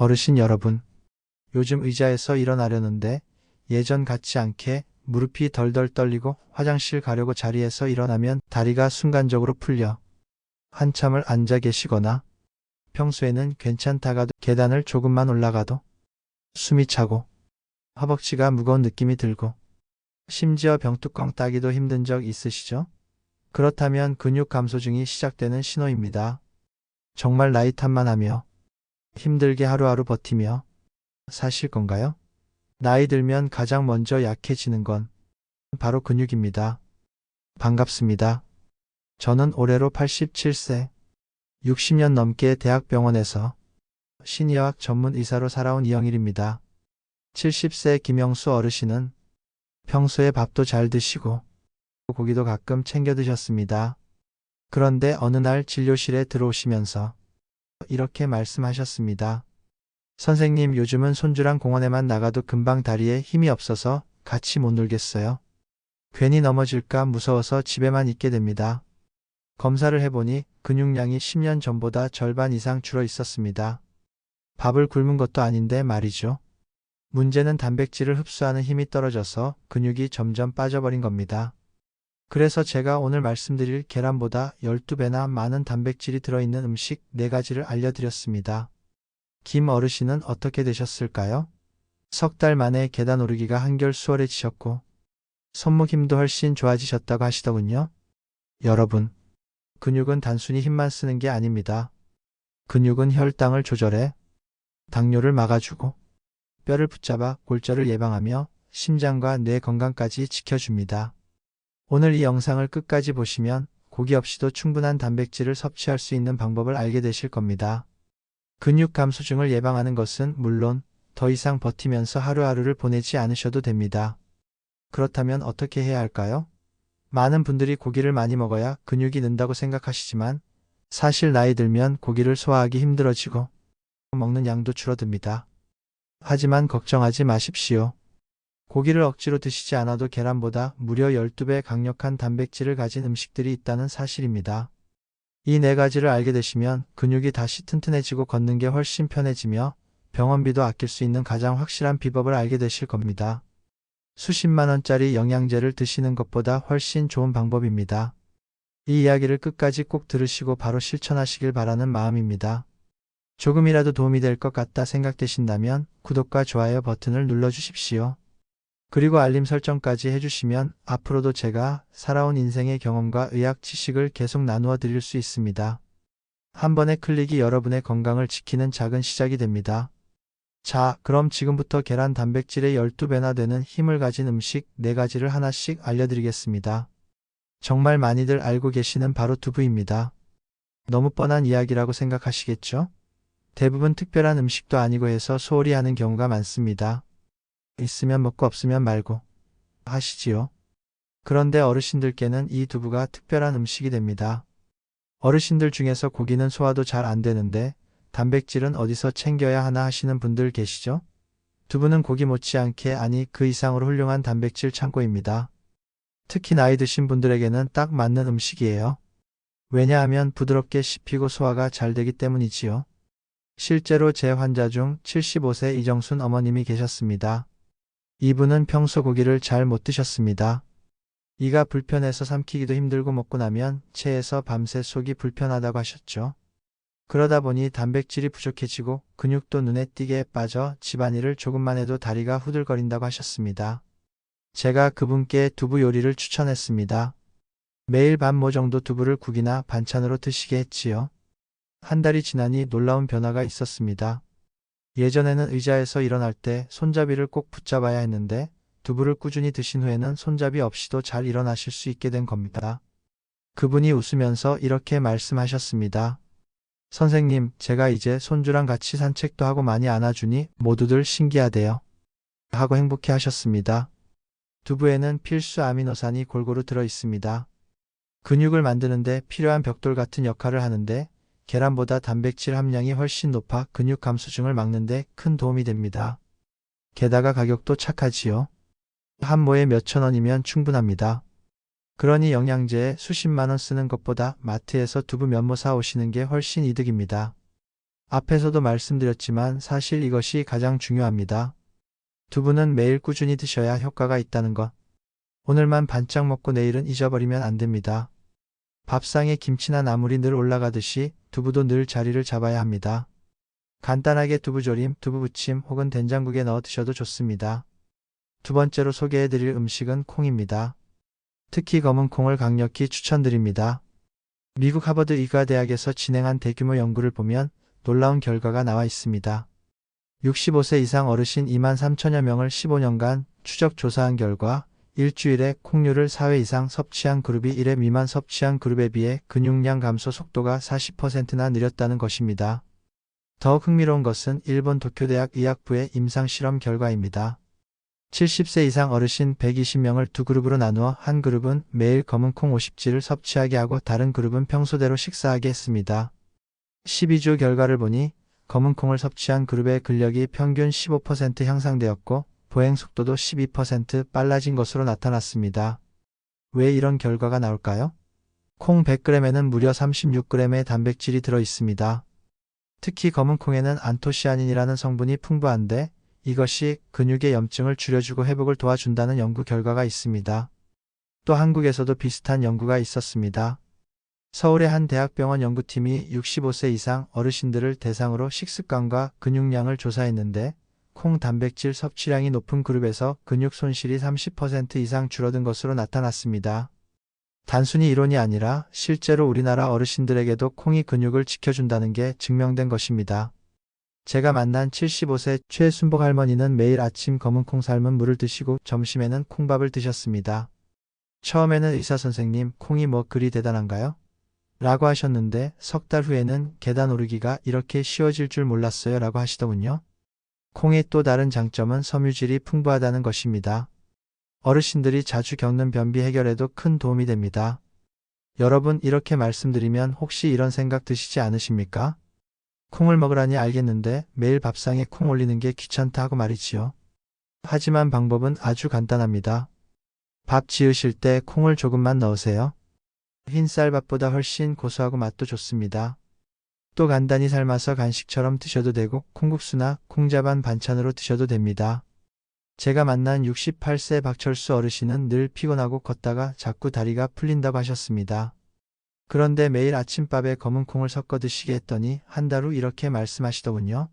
어르신 여러분, 요즘 의자에서 일어나려는데 예전 같지 않게 무릎이 덜덜 떨리고 화장실 가려고 자리에서 일어나면 다리가 순간적으로 풀려 한참을 앉아 계시거나 평소에는 괜찮다가도 계단을 조금만 올라가도 숨이 차고 허벅지가 무거운 느낌이 들고 심지어 병뚜껑 따기도 힘든 적 있으시죠? 그렇다면 근육 감소증이 시작되는 신호입니다. 정말 나이 탓만 하며 힘들게 하루하루 버티며 사실 건가요? 나이 들면 가장 먼저 약해지는 건 바로 근육입니다. 반갑습니다. 저는 올해로 87세, 60년 넘게 대학병원에서 신의학 전문 의사로 살아온 이영일입니다. 70세 김영수 어르신은 평소에 밥도 잘 드시고 고기도 가끔 챙겨 드셨습니다. 그런데 어느 날 진료실에 들어오시면서 이렇게 말씀하셨습니다. 선생님, 요즘은 손주랑 공원에만 나가도 금방 다리에 힘이 없어서 같이 못 놀겠어요. 괜히 넘어질까 무서워서 집에만 있게 됩니다. 검사를 해보니 근육량이 10년 전보다 절반 이상 줄어 있었습니다. 밥을 굶은 것도 아닌데 말이죠. 문제는 단백질을 흡수하는 힘이 떨어져서 근육이 점점 빠져버린 겁니다. 그래서 제가 오늘 말씀드릴 계란보다 12배나 많은 단백질이 들어있는 음식 4가지를 알려드렸습니다. 김 어르신은 어떻게 되셨을까요? 석 달 만에 계단 오르기가 한결 수월해지셨고 손목 힘도 훨씬 좋아지셨다고 하시더군요. 여러분, 근육은 단순히 힘만 쓰는 게 아닙니다. 근육은 혈당을 조절해 당뇨를 막아주고 뼈를 붙잡아 골절을 예방하며 심장과 뇌 건강까지 지켜줍니다. 오늘 이 영상을 끝까지 보시면 고기 없이도 충분한 단백질을 섭취할 수 있는 방법을 알게 되실 겁니다. 근육 감소증을 예방하는 것은 물론 더 이상 버티면서 하루하루를 보내지 않으셔도 됩니다. 그렇다면 어떻게 해야 할까요? 많은 분들이 고기를 많이 먹어야 근육이 는다고 생각하시지만 사실 나이 들면 고기를 소화하기 힘들어지고 먹는 양도 줄어듭니다. 하지만 걱정하지 마십시오. 고기를 억지로 드시지 않아도 계란보다 무려 12배 강력한 단백질을 가진 음식들이 있다는 사실입니다. 이 4가지를 알게 되시면 근육이 다시 튼튼해지고 걷는 게 훨씬 편해지며 병원비도 아낄 수 있는 가장 확실한 비법을 알게 되실 겁니다. 수십만 원짜리 영양제를 드시는 것보다 훨씬 좋은 방법입니다. 이 이야기를 끝까지 꼭 들으시고 바로 실천하시길 바라는 마음입니다. 조금이라도 도움이 될 것 같다 생각되신다면 구독과 좋아요 버튼을 눌러주십시오. 그리고 알림 설정까지 해주시면 앞으로도 제가 살아온 인생의 경험과 의학 지식을 계속 나누어 드릴 수 있습니다. 한 번의 클릭이 여러분의 건강을 지키는 작은 시작이 됩니다. 자, 그럼 지금부터 계란 단백질의 12배나 되는 힘을 가진 음식 4가지를 하나씩 알려드리겠습니다. 정말 많이들 알고 계시는 바로 두부입니다. 너무 뻔한 이야기라고 생각하시겠죠? 대부분 특별한 음식도 아니고 해서 소홀히 하는 경우가 많습니다. 있으면 먹고 없으면 말고 하시지요. 그런데 어르신들께는 이 두부가 특별한 음식이 됩니다. 어르신들 중에서 고기는 소화도 잘 안 되는데 단백질은 어디서 챙겨야 하나 하시는 분들 계시죠? 두부는 고기 못지않게 아니 그 이상으로 훌륭한 단백질 창고입니다. 특히 나이 드신 분들에게는 딱 맞는 음식이에요. 왜냐하면 부드럽게 씹히고 소화가 잘 되기 때문이지요. 실제로 제 환자 중 75세 이정순 어머님이 계셨습니다. 이분은 평소 고기를 잘 못 드셨습니다. 이가 불편해서 삼키기도 힘들고 먹고 나면 체해서 밤새 속이 불편하다고 하셨죠. 그러다 보니 단백질이 부족해지고 근육도 눈에 띄게 빠져 집안일을 조금만 해도 다리가 후들거린다고 하셨습니다. 제가 그분께 두부 요리를 추천했습니다. 매일 반 모 정도 두부를 국이나 반찬으로 드시게 했지요. 한 달이 지나니 놀라운 변화가 있었습니다. 예전에는 의자에서 일어날 때 손잡이를 꼭 붙잡아야 했는데 두부를 꾸준히 드신 후에는 손잡이 없이도 잘 일어나실 수 있게 된 겁니다. 그분이 웃으면서 이렇게 말씀하셨습니다. 선생님, 제가 이제 손주랑 같이 산책도 하고 많이 안아주니 모두들 신기하대요. 하고 행복해 하셨습니다. 두부에는 필수 아미노산이 골고루 들어 있습니다. 근육을 만드는데 필요한 벽돌 같은 역할을 하는데 계란보다 단백질 함량이 훨씬 높아 근육 감소증을 막는 데 큰 도움이 됩니다. 게다가 가격도 착하지요. 한 모에 몇천 원이면 충분합니다. 그러니 영양제에 수십만 원 쓰는 것보다 마트에서 두부 몇 모 사 오시는 게 훨씬 이득입니다. 앞에서도 말씀드렸지만 사실 이것이 가장 중요합니다. 두부는 매일 꾸준히 드셔야 효과가 있다는 것. 오늘만 반짝 먹고 내일은 잊어버리면 안 됩니다. 밥상에 김치나 나물이 늘 올라가듯이 두부도 늘 자리를 잡아야 합니다. 간단하게 두부조림, 두부부침 혹은 된장국에 넣어 드셔도 좋습니다. 두 번째로 소개해드릴 음식은 콩입니다. 특히 검은 콩을 강력히 추천드립니다. 미국 하버드 의과대학에서 진행한 대규모 연구를 보면 놀라운 결과가 나와 있습니다. 65세 이상 어르신 2만 3천여 명을 15년간 추적 조사한 결과 일주일에 콩류를 4회 이상 섭취한 그룹이 1회 미만 섭취한 그룹에 비해 근육량 감소 속도가 40%나 느렸다는 것입니다. 더욱 흥미로운 것은 일본 도쿄대학 의학부의 임상실험 결과입니다. 70세 이상 어르신 120명을 두 그룹으로 나누어 한 그룹은 매일 검은 콩 50지를 섭취하게 하고 다른 그룹은 평소대로 식사하게 했습니다. 12주 결과를 보니 검은 콩을 섭취한 그룹의 근력이 평균 15% 향상되었고 보행 속도도 12% 빨라진 것으로 나타났습니다. 왜 이런 결과가 나올까요? 콩 100g에는 무려 36g의 단백질이 들어 있습니다. 특히 검은 콩에는 안토시아닌이라는 성분이 풍부한데 이것이 근육의 염증을 줄여주고 회복을 도와준다는 연구 결과가 있습니다. 또 한국에서도 비슷한 연구가 있었습니다. 서울의 한 대학병원 연구팀이 65세 이상 어르신들을 대상으로 식습관과 근육량을 조사했는데 콩 단백질 섭취량이 높은 그룹에서 근육 손실이 30% 이상 줄어든 것으로 나타났습니다. 단순히 이론이 아니라 실제로 우리나라 어르신들에게도 콩이 근육을 지켜준다는 게 증명된 것입니다. 제가 만난 75세 최순복 할머니는 매일 아침 검은 콩 삶은 물을 드시고 점심에는 콩밥을 드셨습니다. 처음에는 의사 선생님, 콩이 뭐 그리 대단한가요? 라고 하셨는데 석 달 후에는 계단 오르기가 이렇게 쉬워질 줄 몰랐어요 라고 하시더군요. 콩의 또 다른 장점은 섬유질이 풍부하다는 것입니다. 어르신들이 자주 겪는 변비 해결에도 큰 도움이 됩니다. 여러분 이렇게 말씀드리면 혹시 이런 생각 드시지 않으십니까? 콩을 먹으라니 알겠는데 매일 밥상에 콩 올리는 게 귀찮다 하고 말이지요. 하지만 방법은 아주 간단합니다. 밥 지으실 때 콩을 조금만 넣으세요. 흰쌀밥보다 훨씬 고소하고 맛도 좋습니다. 또 간단히 삶아서 간식처럼 드셔도 되고 콩국수나 콩자반 반찬으로 드셔도 됩니다. 제가 만난 68세 박철수 어르신은 늘 피곤하고 걷다가 자꾸 다리가 풀린다고 하셨습니다. 그런데 매일 아침밥에 검은 콩을 섞어 드시게 했더니 한 달 후 이렇게 말씀하시더군요.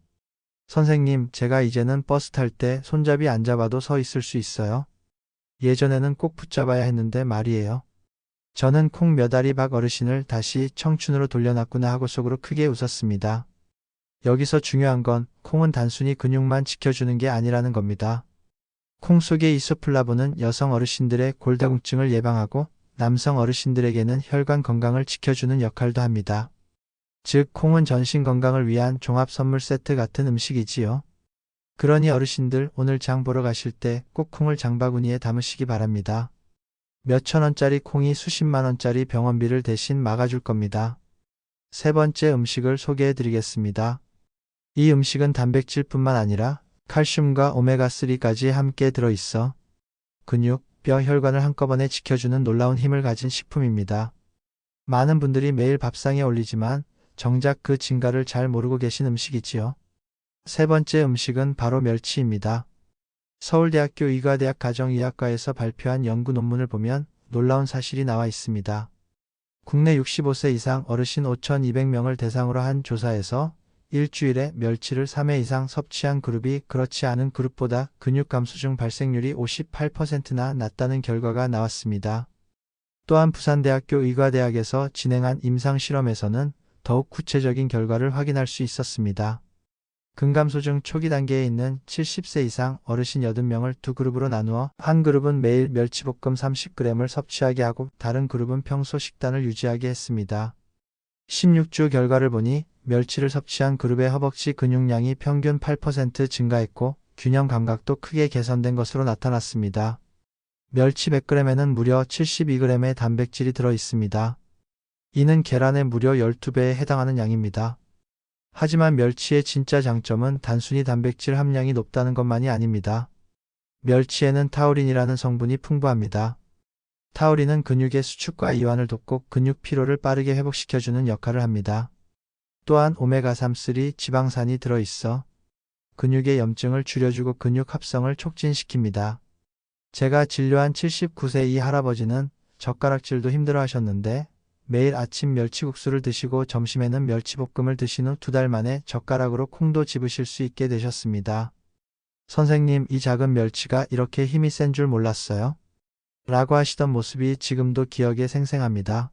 선생님, 제가 이제는 버스 탈 때 손잡이 안 잡아도 서 있을 수 있어요. 예전에는 꼭 붙잡아야 했는데 말이에요. 저는 콩 몇 알이 박 어르신을 다시 청춘으로 돌려놨구나 하고 속으로 크게 웃었습니다. 여기서 중요한 건 콩은 단순히 근육만 지켜주는 게 아니라는 겁니다. 콩 속의 이소플라본은 여성 어르신들의 골다공증을 예방하고 남성 어르신들에게는 혈관 건강을 지켜주는 역할도 합니다. 즉 콩은 전신 건강을 위한 종합 선물 세트 같은 음식이지요. 그러니 어르신들 오늘 장 보러 가실 때 꼭 콩을 장바구니에 담으시기 바랍니다. 몇천 원짜리 콩이 수십만 원짜리 병원비를 대신 막아줄 겁니다. 세 번째 음식을 소개해 드리겠습니다. 이 음식은 단백질뿐만 아니라 칼슘과 오메가3까지 함께 들어있어 근육, 뼈, 혈관을 한꺼번에 지켜주는 놀라운 힘을 가진 식품입니다. 많은 분들이 매일 밥상에 올리지만 정작 그 진가를 잘 모르고 계신 음식이지요. 세 번째 음식은 바로 멸치입니다. 서울대학교 의과대학 가정의학과에서 발표한 연구 논문을 보면 놀라운 사실이 나와 있습니다. 국내 65세 이상 어르신 5,200명을 대상으로 한 조사에서 일주일에 멸치를 3회 이상 섭취한 그룹이 그렇지 않은 그룹보다 근육 감소 중 발생률이 58%나 낮다는 결과가 나왔습니다. 또한 부산대학교 의과대학에서 진행한 임상실험에서는 더욱 구체적인 결과를 확인할 수 있었습니다. 근감소 중 초기 단계에 있는 70세 이상 어르신 80명을 두 그룹으로 나누어 한 그룹은 매일 멸치볶음 30g을 섭취하게 하고 다른 그룹은 평소 식단을 유지하게 했습니다. 16주 결과를 보니 멸치를 섭취한 그룹의 허벅지 근육량이 평균 8% 증가했고 균형 감각도 크게 개선된 것으로 나타났습니다. 멸치 100g에는 무려 72g의 단백질이 들어 있습니다. 이는 계란의 무려 12배에 해당하는 양입니다. 하지만 멸치의 진짜 장점은 단순히 단백질 함량이 높다는 것만이 아닙니다. 멸치에는 타우린이라는 성분이 풍부합니다. 타우린은 근육의 수축과 이완을 돕고 근육 피로를 빠르게 회복시켜주는 역할을 합니다. 또한 오메가3 지방산이 들어있어 근육의 염증을 줄여주고 근육 합성을 촉진시킵니다. 제가 진료한 79세 이 할아버지는 젓가락질도 힘들어 하셨는데 매일 아침 멸치국수를 드시고 점심에는 멸치볶음을 드신 후 2달 만에 젓가락으로 콩도 집으실 수 있게 되셨습니다. 선생님, 이 작은 멸치가 이렇게 힘이 센 줄 몰랐어요. 라고 하시던 모습이 지금도 기억에 생생합니다.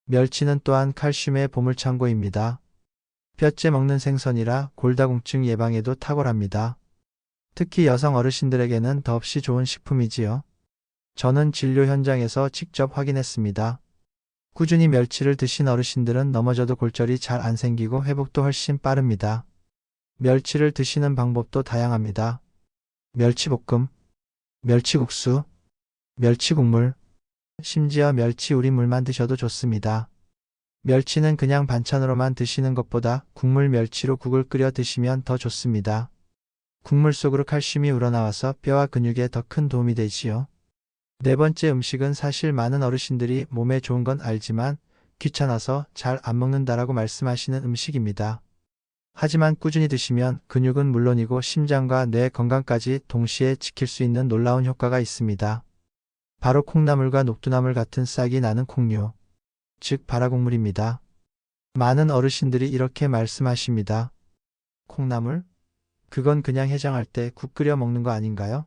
멸치는 또한 칼슘의 보물창고입니다. 뼈째 먹는 생선이라 골다공증 예방에도 탁월합니다. 특히 여성 어르신들에게는 더없이 좋은 식품이지요. 저는 진료 현장에서 직접 확인했습니다. 꾸준히 멸치를 드신 어르신들은 넘어져도 골절이 잘 안 생기고 회복도 훨씬 빠릅니다. 멸치를 드시는 방법도 다양합니다. 멸치볶음, 멸치국수, 멸치국물, 심지어 멸치 우린물만 드셔도 좋습니다. 멸치는 그냥 반찬으로만 드시는 것보다 국물 멸치로 국을 끓여 드시면 더 좋습니다. 국물 속으로 칼슘이 우러나와서 뼈와 근육에 더 큰 도움이 되지요. 네 번째 음식은 사실 많은 어르신들이 몸에 좋은 건 알지만 귀찮아서 잘 안 먹는다라고 말씀하시는 음식입니다. 하지만 꾸준히 드시면 근육은 물론이고 심장과 뇌 건강까지 동시에 지킬 수 있는 놀라운 효과가 있습니다. 바로 콩나물과 녹두나물 같은 싹이 나는 콩류, 즉 발화곡물입니다. 많은 어르신들이 이렇게 말씀하십니다. 콩나물? 그건 그냥 해장할 때 국 끓여 먹는 거 아닌가요?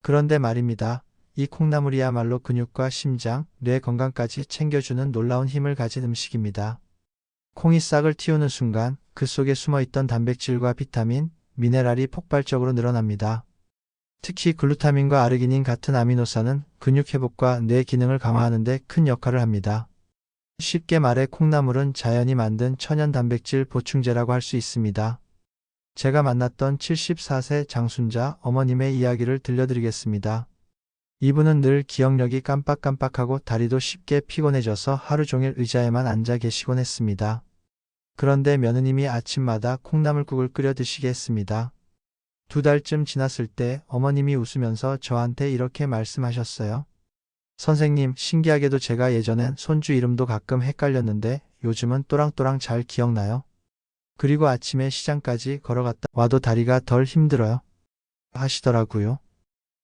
그런데 말입니다. 이 콩나물이야말로 근육과 심장, 뇌 건강까지 챙겨주는 놀라운 힘을 가진 음식입니다. 콩이 싹을 틔우는 순간 그 속에 숨어있던 단백질과 비타민, 미네랄이 폭발적으로 늘어납니다. 특히 글루타민과 아르기닌 같은 아미노산은 근육 회복과 뇌 기능을 강화하는 데 큰 역할을 합니다. 쉽게 말해 콩나물은 자연이 만든 천연 단백질 보충제라고 할 수 있습니다. 제가 만났던 74세 장순자 어머님의 이야기를 들려드리겠습니다. 이분은 늘 기억력이 깜빡깜빡하고 다리도 쉽게 피곤해져서 하루 종일 의자에만 앉아 계시곤 했습니다. 그런데 며느님이 아침마다 콩나물국을 끓여 드시게 했습니다. 2달쯤 지났을 때 어머님이 웃으면서 저한테 이렇게 말씀하셨어요. 선생님, 신기하게도 제가 예전엔 손주 이름도 가끔 헷갈렸는데 요즘은 또랑또랑 잘 기억나요. 그리고 아침에 시장까지 걸어갔다 와도 다리가 덜 힘들어요. 하시더라고요.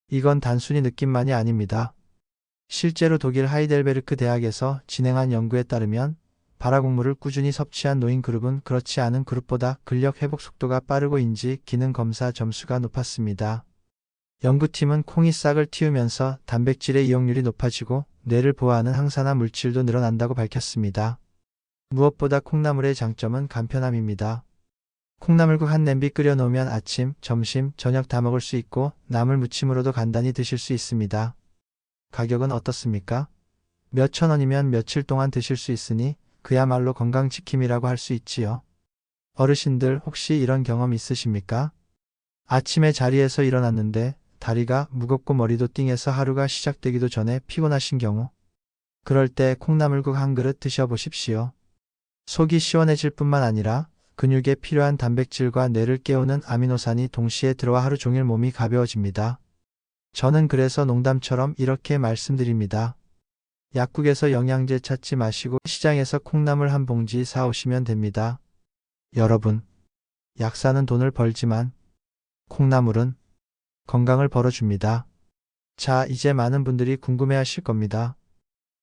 이건 단순히 느낌만이 아닙니다. 실제로 독일 하이델베르크 대학에서 진행한 연구에 따르면 발화곡물을 꾸준히 섭취한 노인 그룹은 그렇지 않은 그룹보다 근력 회복 속도가 빠르고 인지 기능 검사 점수가 높았습니다. 연구팀은 콩이 싹을 틔우면서 단백질의 이용률이 높아지고 뇌를 보호하는 항산화 물질도 늘어난다고 밝혔습니다. 무엇보다 콩나물의 장점은 간편함입니다. 콩나물국 한 냄비 끓여 놓으면 아침, 점심, 저녁 다 먹을 수 있고 나물 무침으로도 간단히 드실 수 있습니다. 가격은 어떻습니까? 몇천 원이면 며칠 동안 드실 수 있으니 그야말로 건강지킴이라고 할 수 있지요. 어르신들 혹시 이런 경험 있으십니까? 아침에 자리에서 일어났는데 다리가 무겁고 머리도 띵해서 하루가 시작되기도 전에 피곤하신 경우. 그럴 때 콩나물국 한 그릇 드셔보십시오. 속이 시원해질 뿐만 아니라 근육에 필요한 단백질과 뇌를 깨우는 아미노산이 동시에 들어와 하루 종일 몸이 가벼워집니다. 저는 그래서 농담처럼 이렇게 말씀드립니다. 약국에서 영양제 찾지 마시고 시장에서 콩나물 한 봉지 사오시면 됩니다. 여러분, 약사는 돈을 벌지만 콩나물은 건강을 벌어줍니다. 자, 이제 많은 분들이 궁금해하실 겁니다.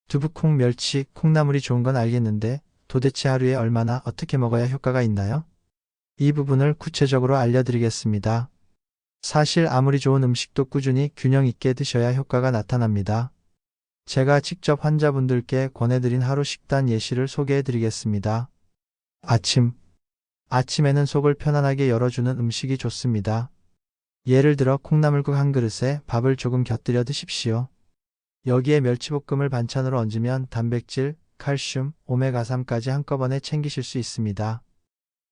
두부콩, 멸치, 콩나물이 좋은 건 알겠는데 도대체 하루에 얼마나 어떻게 먹어야 효과가 있나요? 이 부분을 구체적으로 알려드리겠습니다. 사실 아무리 좋은 음식도 꾸준히 균형 있게 드셔야 효과가 나타납니다. 제가 직접 환자분들께 권해드린 하루 식단 예시를 소개해드리겠습니다. 아침에는 속을 편안하게 열어주는 음식이 좋습니다. 예를 들어 콩나물국 한 그릇에 밥을 조금 곁들여 드십시오. 여기에 멸치볶음을 반찬으로 얹으면 단백질, 칼슘, 오메가3까지 한꺼번에 챙기실 수 있습니다.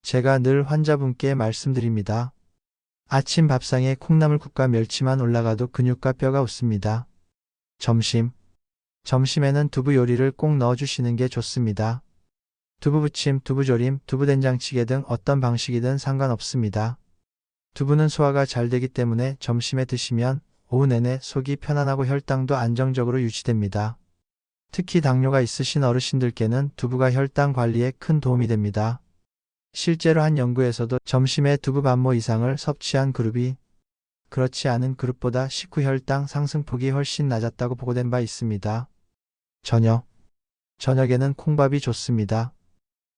제가 늘 환자분께 말씀드립니다. 아침 밥상에 콩나물국과 멸치만 올라가도 근육과 뼈가 웃습니다. 점심에는 두부 요리를 꼭 넣어주시는 게 좋습니다. 두부부침, 두부조림, 두부된장찌개 등 어떤 방식이든 상관없습니다. 두부는 소화가 잘 되기 때문에 점심에 드시면 오후 내내 속이 편안하고 혈당도 안정적으로 유지됩니다. 특히 당뇨가 있으신 어르신들께는 두부가 혈당 관리에 큰 도움이 됩니다. 실제로 한 연구에서도 점심에 두부 반모 이상을 섭취한 그룹이 그렇지 않은 그룹보다 식후혈당 상승폭이 훨씬 낮았다고 보고된 바 있습니다. 저녁에는 콩밥이 좋습니다.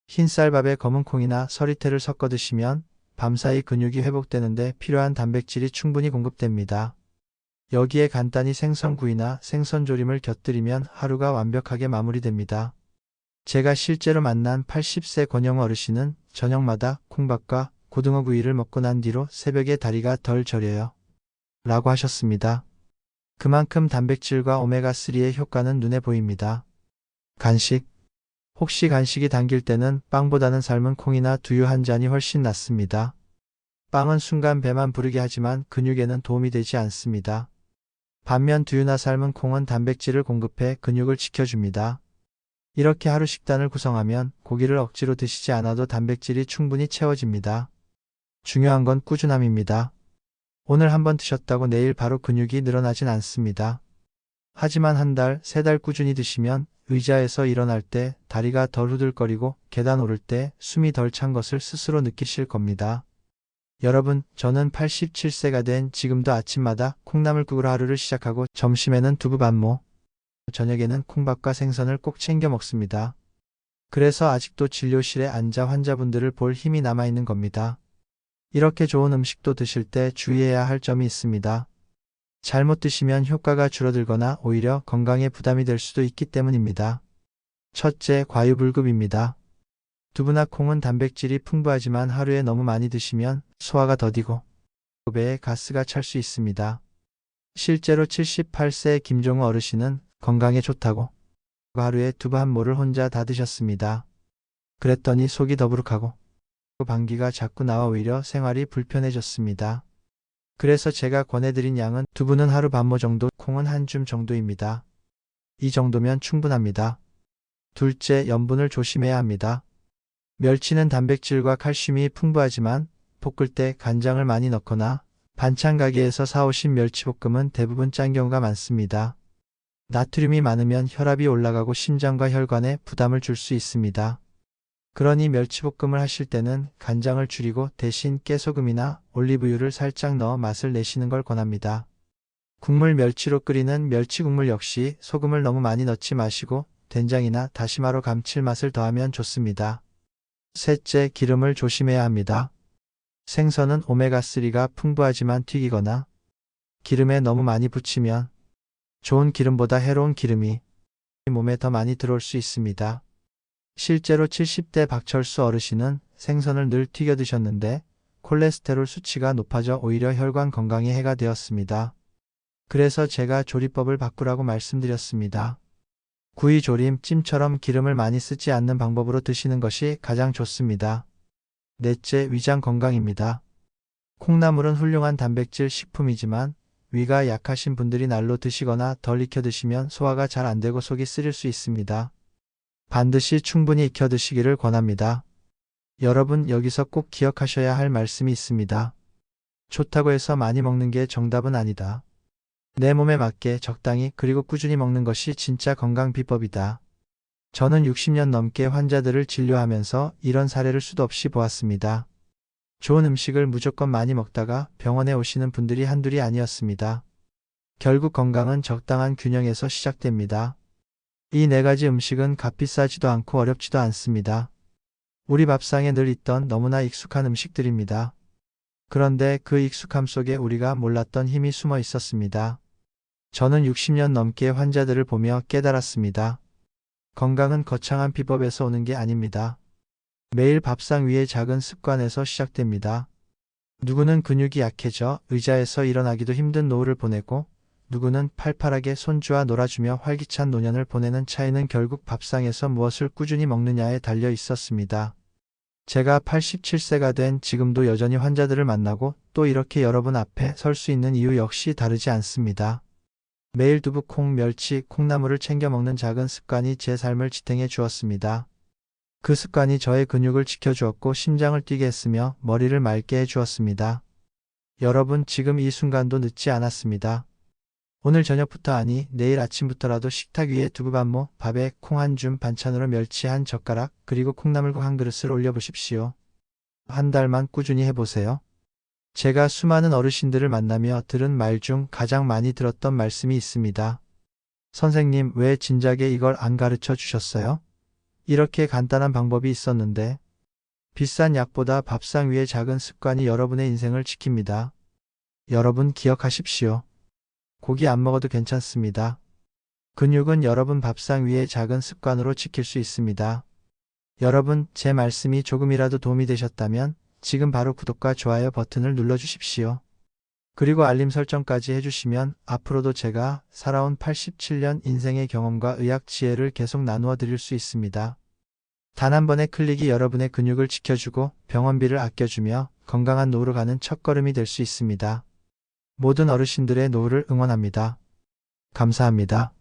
흰쌀밥에 검은 콩이나 서리태를 섞어 드시면 밤사이 근육이 회복되는데 필요한 단백질이 충분히 공급됩니다. 여기에 간단히 생선구이나 생선조림을 곁들이면 하루가 완벽하게 마무리됩니다. 제가 실제로 만난 80세 권영 어르신은 저녁마다 콩밥과 고등어구이를 먹고 난 뒤로 새벽에 다리가 덜 저려요. 라고 하셨습니다. 그만큼 단백질과 오메가3의 효과는 눈에 보입니다. 간식. 혹시 간식이 당길 때는 빵보다는 삶은 콩이나 두유 한 잔이 훨씬 낫습니다. 빵은 순간 배만 부르게 하지만 근육에는 도움이 되지 않습니다. 반면 두유나 삶은 콩은 단백질을 공급해 근육을 지켜줍니다. 이렇게 하루 식단을 구성하면 고기를 억지로 드시지 않아도 단백질이 충분히 채워집니다. 중요한 건 꾸준함입니다. 오늘 한번 드셨다고 내일 바로 근육이 늘어나진 않습니다. 하지만 한 달, 세 달 꾸준히 드시면 의자에서 일어날 때 다리가 덜 후들거리고 계단 오를 때 숨이 덜 찬 것을 스스로 느끼실 겁니다. 여러분, 저는 87세가 된 지금도 아침마다 콩나물국으로 하루를 시작하고 점심에는 두부 반모, 저녁에는 콩밥과 생선을 꼭 챙겨 먹습니다. 그래서 아직도 진료실에 앉아 환자분들을 볼 힘이 남아있는 겁니다. 이렇게 좋은 음식도 드실 때 주의해야 할 점이 있습니다. 잘못 드시면 효과가 줄어들거나 오히려 건강에 부담이 될 수도 있기 때문입니다. 첫째, 과유불급입니다. 두부나 콩은 단백질이 풍부하지만 하루에 너무 많이 드시면 소화가 더디고 배에 가스가 찰 수 있습니다. 실제로 78세 김종우 어르신은 건강에 좋다고 하루에 두부 한 모를 혼자 다 드셨습니다. 그랬더니 속이 더부룩하고 방귀가 자꾸 나와 오히려 생활이 불편해졌습니다. 그래서 제가 권해드린 양은 두부는 하루 반모 정도, 콩은 한 줌 정도입니다. 이 정도면 충분합니다. 둘째, 염분을 조심해야 합니다. 멸치는 단백질과 칼슘이 풍부하지만 볶을 때 간장을 많이 넣거나 반찬 가게에서 사오신 멸치볶음은 대부분 짠 경우가 많습니다. 나트륨이 많으면 혈압이 올라가고 심장과 혈관에 부담을 줄 수 있습니다. 그러니 멸치볶음을 하실 때는 간장을 줄이고 대신 깨소금이나 올리브유를 살짝 넣어 맛을 내시는 걸 권합니다. 국물 멸치로 끓이는 멸치국물 역시 소금을 너무 많이 넣지 마시고 된장이나 다시마로 감칠맛을 더하면 좋습니다. 셋째, 기름을 조심해야 합니다. 생선은 오메가3가 풍부하지만 튀기거나 기름에 너무 많이 붙이면 좋은 기름보다 해로운 기름이 몸에 더 많이 들어올 수 있습니다. 실제로 70대 박철수 어르신은 생선을 늘 튀겨 드셨는데 콜레스테롤 수치가 높아져 오히려 혈관 건강에 해가 되었습니다. 그래서 제가 조리법을 바꾸라고 말씀드렸습니다. 구이, 조림, 찜처럼 기름을 많이 쓰지 않는 방법으로 드시는 것이 가장 좋습니다. 넷째, 위장 건강입니다. 콩나물은 훌륭한 단백질 식품이지만 위가 약하신 분들이 날로 드시거나 덜 익혀 드시면 소화가 잘 안 되고 속이 쓰릴 수 있습니다. 반드시 충분히 익혀 드시기를 권합니다. 여러분, 여기서 꼭 기억하셔야 할 말씀이 있습니다. 좋다고 해서 많이 먹는 게 정답은 아니다. 내 몸에 맞게 적당히 그리고 꾸준히 먹는 것이 진짜 건강 비법이다. 저는 60년 넘게 환자들을 진료하면서 이런 사례를 수도 없이 보았습니다. 좋은 음식을 무조건 많이 먹다가 병원에 오시는 분들이 한둘이 아니었습니다. 결국 건강은 적당한 균형에서 시작됩니다. 이 네 가지 음식은 값비싸지도 않고 어렵지도 않습니다. 우리 밥상에 늘 있던 너무나 익숙한 음식들입니다. 그런데 그 익숙함 속에 우리가 몰랐던 힘이 숨어 있었습니다. 저는 60년 넘게 환자들을 보며 깨달았습니다. 건강은 거창한 비법에서 오는 게 아닙니다. 매일 밥상 위의 작은 습관에서 시작됩니다. 누구는 근육이 약해져 의자에서 일어나기도 힘든 노후를 보내고 누구는 팔팔하게 손주와 놀아주며 활기찬 노년을 보내는 차이는 결국 밥상에서 무엇을 꾸준히 먹느냐에 달려 있었습니다. 제가 87세가 된 지금도 여전히 환자들을 만나고 또 이렇게 여러분 앞에 설 수 있는 이유 역시 다르지 않습니다. 매일 두부, 콩, 멸치, 콩나물을 챙겨 먹는 작은 습관이 제 삶을 지탱해 주었습니다. 그 습관이 저의 근육을 지켜주었고 심장을 뛰게 했으며 머리를 맑게 해주었습니다. 여러분, 지금 이 순간도 늦지 않았습니다. 오늘 저녁부터 아니 내일 아침부터라도 식탁 위에 두부 반모, 밥에 콩 한 줌, 반찬으로 멸치 한 젓가락, 그리고 콩나물국 한 그릇을 올려보십시오. 한 달만 꾸준히 해보세요. 제가 수많은 어르신들을 만나며 들은 말 중 가장 많이 들었던 말씀이 있습니다. 선생님, 왜 진작에 이걸 안 가르쳐 주셨어요? 이렇게 간단한 방법이 있었는데. 비싼 약보다 밥상 위의 작은 습관이 여러분의 인생을 지킵니다. 여러분 기억하십시오. 고기 안 먹어도 괜찮습니다. 근육은 여러분 밥상 위의 작은 습관으로 지킬 수 있습니다. 여러분, 제 말씀이 조금이라도 도움이 되셨다면 지금 바로 구독과 좋아요 버튼을 눌러주십시오. 그리고 알림 설정까지 해주시면 앞으로도 제가 살아온 87년 인생의 경험과 의학 지혜를 계속 나누어 드릴 수 있습니다. 단 한 번의 클릭이 여러분의 근육을 지켜주고 병원비를 아껴주며 건강한 노후로 가는 첫걸음이 될 수 있습니다. 모든 어르신들의 노후를 응원합니다. 감사합니다.